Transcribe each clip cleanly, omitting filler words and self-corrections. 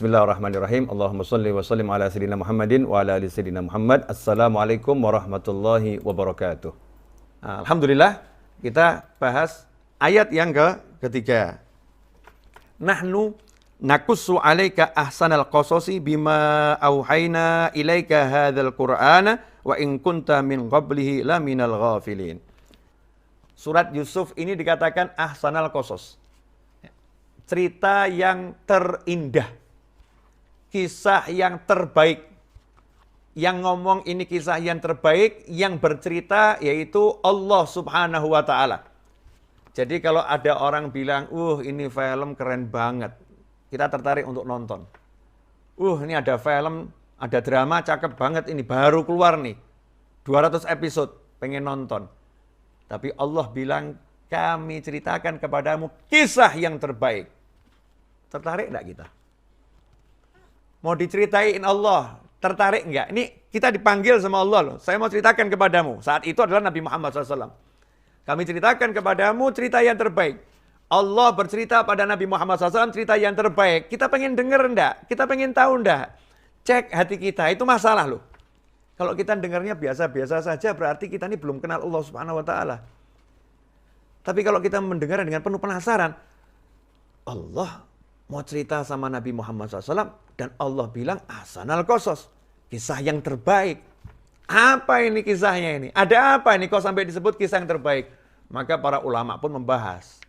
Bismillahirrahmanirrahim. Allahumma salli wa sallim ala sayyidina Muhammadin wa ala ali sayyidina Muhammad. Assalamualaikum warahmatullahi wabarakatuh. Alhamdulillah, kita bahas ayat yang ketiga. Nahnu nakussu 'alaika ahsanal qasasi bima auhayna ilaika hadzal qur'ana wa in kunta min qablihi laminal ghafilin. Surat Yusuf ini dikatakan ahsanal qasas. Cerita yang terindah. Kisah yang terbaik. Yang ngomong ini kisah yang terbaik, yang bercerita yaitu Allah Subhanahu wa Ta'ala. Jadi kalau ada orang bilang, ini film keren banget, kita tertarik untuk nonton. Ini ada film, ada drama cakep banget, ini baru keluar nih, 200 episode, pengen nonton. Tapi Allah bilang, kami ceritakan kepadamu kisah yang terbaik. Tertarik enggak kita? Mau diceritain Allah, tertarik enggak? Ini kita dipanggil sama Allah loh. Saya mau ceritakan kepadamu. Saat itu adalah Nabi Muhammad SAW. Kami ceritakan kepadamu cerita yang terbaik. Allah bercerita pada Nabi Muhammad SAW cerita yang terbaik. Kita pengen denger enggak? Kita pengen tahu enggak? Cek hati kita, itu masalah loh. Kalau kita dengarnya biasa-biasa saja, berarti kita ini belum kenal Allah Subhanahu wa Ta'ala. Tapi kalau kita mendengar dengan penuh penasaran, Allah mau cerita sama Nabi Muhammad SAW, dan Allah bilang, ahsanal qasas, kisah yang terbaik. Apa ini kisahnya ini? Ada apa ini kok sampai disebut kisah yang terbaik? Maka para ulama pun membahas.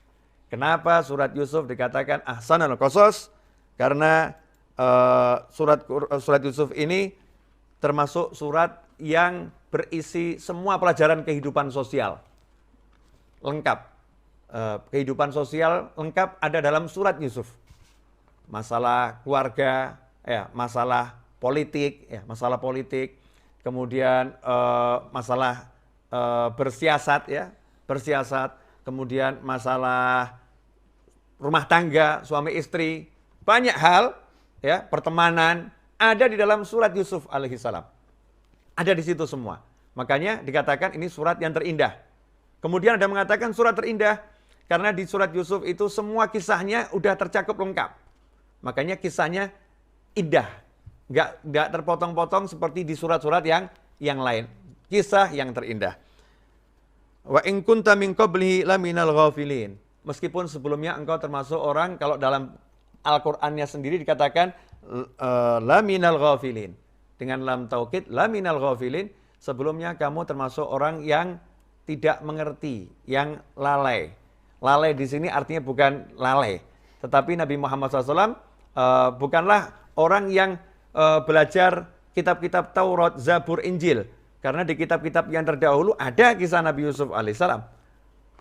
Kenapa surat Yusuf dikatakan ahsanal qasas? Karena surat Yusuf ini termasuk surat yang berisi semua pelajaran kehidupan sosial. Lengkap. Kehidupan sosial lengkap ada dalam surat Yusuf. Masalah keluarga, masalah politik, kemudian masalah bersiasat, kemudian masalah rumah tangga, suami istri, banyak hal, pertemanan, ada di dalam surat Yusuf alaihissalam. Ada di situ semua. Makanya dikatakan ini surat yang terindah. Kemudian ada mengatakan surat terindah, karena di surat Yusuf itu semua kisahnya udah tercakup lengkap. Makanya kisahnya indah, nggak terpotong-potong seperti di surat-surat yang lain. Kisah yang terindah. Wa in kunta min qablihi laminal ghafilin. Meskipun sebelumnya engkau termasuk orang, kalau dalam Al-Qur'annya sendiri dikatakan laminal ghafilin. Dengan lam taukid laminal ghafilin, sebelumnya kamu termasuk orang yang tidak mengerti, yang lalai. Lalai di sini artinya bukan lalai, tetapi Nabi Muhammad SAW bukanlah orang yang belajar kitab-kitab Taurat, Zabur, Injil. Karena di kitab-kitab yang terdahulu ada kisah Nabi Yusuf alaihissalam.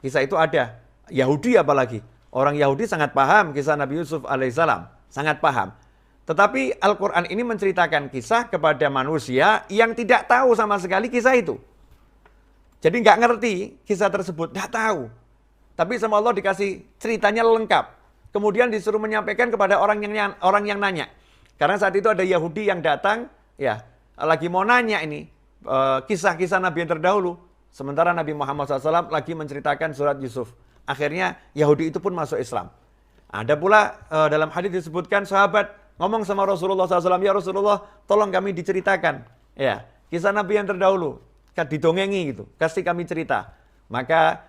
Kisah itu ada. Yahudi apalagi. Orang Yahudi sangat paham kisah Nabi Yusuf alaihissalam. Sangat paham. Tetapi Al-Quran ini menceritakan kisah kepada manusia yang tidak tahu sama sekali kisah itu. Jadi nggak ngerti kisah tersebut, nggak tahu. Tapi sama Allah dikasih ceritanya lengkap. Kemudian disuruh menyampaikan kepada orang yang nanya. Karena saat itu ada Yahudi yang datang, lagi mau nanya ini kisah-kisah Nabi yang terdahulu. Sementara Nabi Muhammad SAW lagi menceritakan surat Yusuf. Akhirnya Yahudi itu pun masuk Islam. Ada pula dalam hadis disebutkan sahabat ngomong sama Rasulullah SAW, ya Rasulullah, tolong kami diceritakan. Kisah Nabi yang terdahulu, didongengi gitu, kasih kami cerita. Maka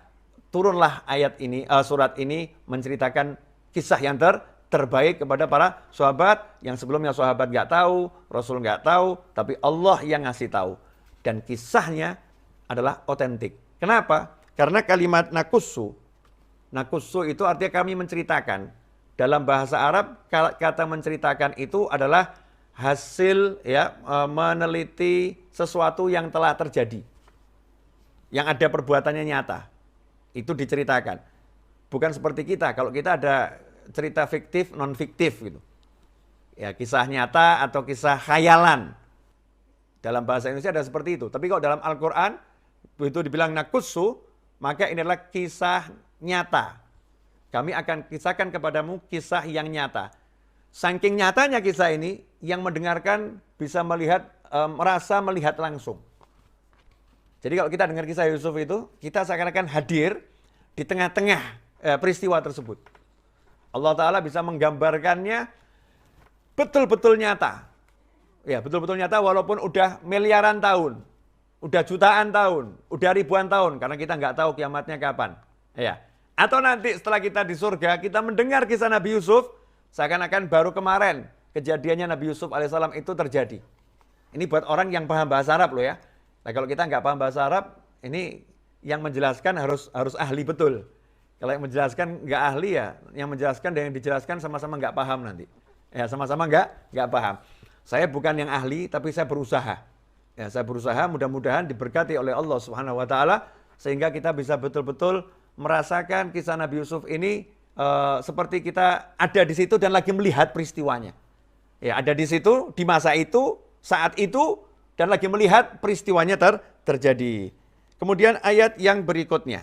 turunlah ayat ini, surat ini menceritakan kisah yang terbaik kepada para sahabat yang sebelumnya sahabat nggak tahu, Rasul nggak tahu, tapi Allah yang ngasih tahu. Dan kisahnya adalah otentik. Kenapa? Karena kalimat nakussu itu artinya kami menceritakan. Dalam bahasa Arab, kata menceritakan itu adalah hasil meneliti sesuatu yang telah terjadi. Yang ada perbuatannya nyata. Itu diceritakan. Bukan seperti kita, kalau kita ada cerita fiktif, non-fiktif gitu. Kisah nyata atau kisah khayalan. Dalam bahasa Indonesia ada seperti itu. Tapi kalau dalam Al-Quran, begitu dibilang nakussu, maka ini adalah kisah nyata. Kami akan kisahkan kepadamu kisah yang nyata. Saking nyatanya kisah ini, yang mendengarkan bisa merasa melihat langsung. Jadi kalau kita dengar kisah Yusuf itu, kita seakan-akan hadir di tengah-tengah peristiwa tersebut. Allah Ta'ala bisa menggambarkannya betul-betul nyata. Ya, betul-betul nyata walaupun udah miliaran tahun, udah jutaan tahun, udah ribuan tahun, karena kita nggak tahu kiamatnya kapan. Ya. Atau nanti setelah kita di surga, kita mendengar kisah Nabi Yusuf, seakan-akan baru kemarin kejadiannya Nabi Yusuf alaihissalam itu terjadi. Ini buat orang yang paham bahasa Arab loh ya. Nah, kalau kita nggak paham bahasa Arab, ini yang menjelaskan harus ahli betul. Kalau yang menjelaskan nggak ahli ya, yang menjelaskan dan yang dijelaskan sama-sama nggak paham nanti. Ya, sama-sama nggak paham. Saya bukan yang ahli, tapi saya berusaha. Ya, saya berusaha, mudah-mudahan diberkati oleh Allah Subhanahu Wa Taala sehingga kita bisa betul-betul merasakan kisah Nabi Yusuf ini seperti kita ada di situ dan lagi melihat peristiwanya. Ya, ada di situ di masa itu, saat itu dan lagi melihat peristiwanya terjadi. Kemudian ayat yang berikutnya.